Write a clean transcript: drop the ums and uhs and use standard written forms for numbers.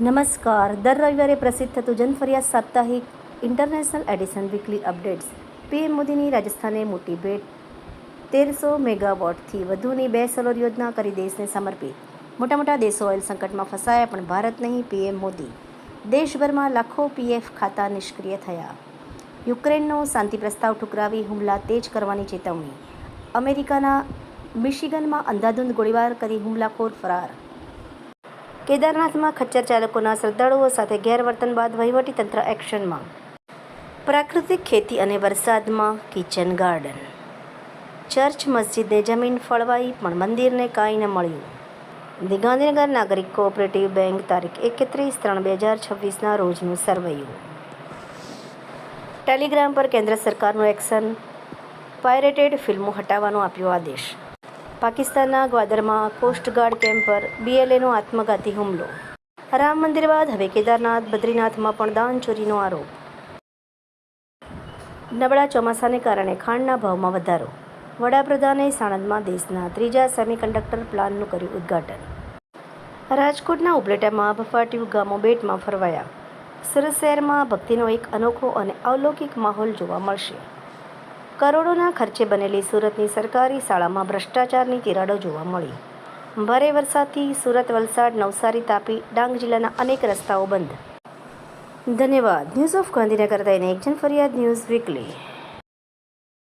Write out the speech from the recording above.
નમસ્કાર. દર રવિવારે પ્રસિદ્ધ થતું જનફરિયાદ સાપ્તાહિક international addition weekly updates. PM મોદીની રાજસ્થાને મોટી ભેટ. 1300 મેગાવોટથી વધુની 2 સોલર યોજના કરી દેશને સમર્પિત. મોટા દેશો ઓઇલ સંકટમાં ફસાયા પણ ભારત નહીં, પીએમ મોદી. દેશભરમાં લાખો પીએફ ખાતા નિષ્ક્રિય થયા. યુક્રેનનો શાંતિ પ્રસ્તાવ ઠુકરાવી હુમલા તેજ કરવાની ચેતવણી. અમેરિકાના મિશિગનમાં અંધાધૂંધ ગોળીબાર કરી હુમલાખોર ફરાર. કેદારનાથમાં ખચ્ચર ચાલકોના શ્રદ્ધાળુઓ સાથે ગેરવર્તન બાદ વહીવટીતંત્ર એક્શનમાં. પ્રાકૃતિક ખેતી અને વરસાદમાં કિચન ગાર્ડન. ચર્ચ મસ્જિદને જમીન ફળવાઈ પણ મંદિરને કાંઈ ન મળ્યું. ગાંધીનગર નાગરિક કોઓપરેટિવ બેંક તારીખ 31/3/2026ના રોજનું સરવૈયું. ટેલિગ્રામ પર કેન્દ્ર સરકારનું એક્શન. પાયરેટેડ ફિલ્મો હટાવવાનો આપ્યો આદેશ. પાકિસ્તાનના ગ્વાદરમાં કોસ્ટગાર્ડ કેમ્પ પર BLAનો આત્મઘાતી હુમલો. રામ મંદિર બાદ હવે કેદારનાથ, બદ્રીનાથમાં પણ દાન ચોરીનો આરોપ. નબળા ચોમાસાને કારણે ખાંડના ભાવમાં વધારો. વડાપ્રધાને સાણંદમાં દેશના 3જા સેમિકન્ડક્ટર પ્લાન્ટનું કર્યું ઉદ્ઘાટન. રાજકોટના ઉપલેટામાં બફાટ્યું, ગામો બેટમાં ફરવાયા. સુરત શહેરમાં ભક્તિનો એક અનોખો અને અલૌકિક માહોલ જોવા મળશે. કરોડોના ખર્ચે બનેલી સુરતની સરકારી શાળામાં ભ્રષ્ટાચારની તિરાડો જોવા મળી. ભારે વરસાદથી સુરત, વલસાડ, નવસારી, તાપી, ડાંગ જિલ્લાના અનેક રસ્તાઓ બંધ. ધન્યવાદ. ન્યૂઝ ઓફ ગાંધીનગર દૈનિક જનફરિયાદ ન્યૂઝ વીકલી.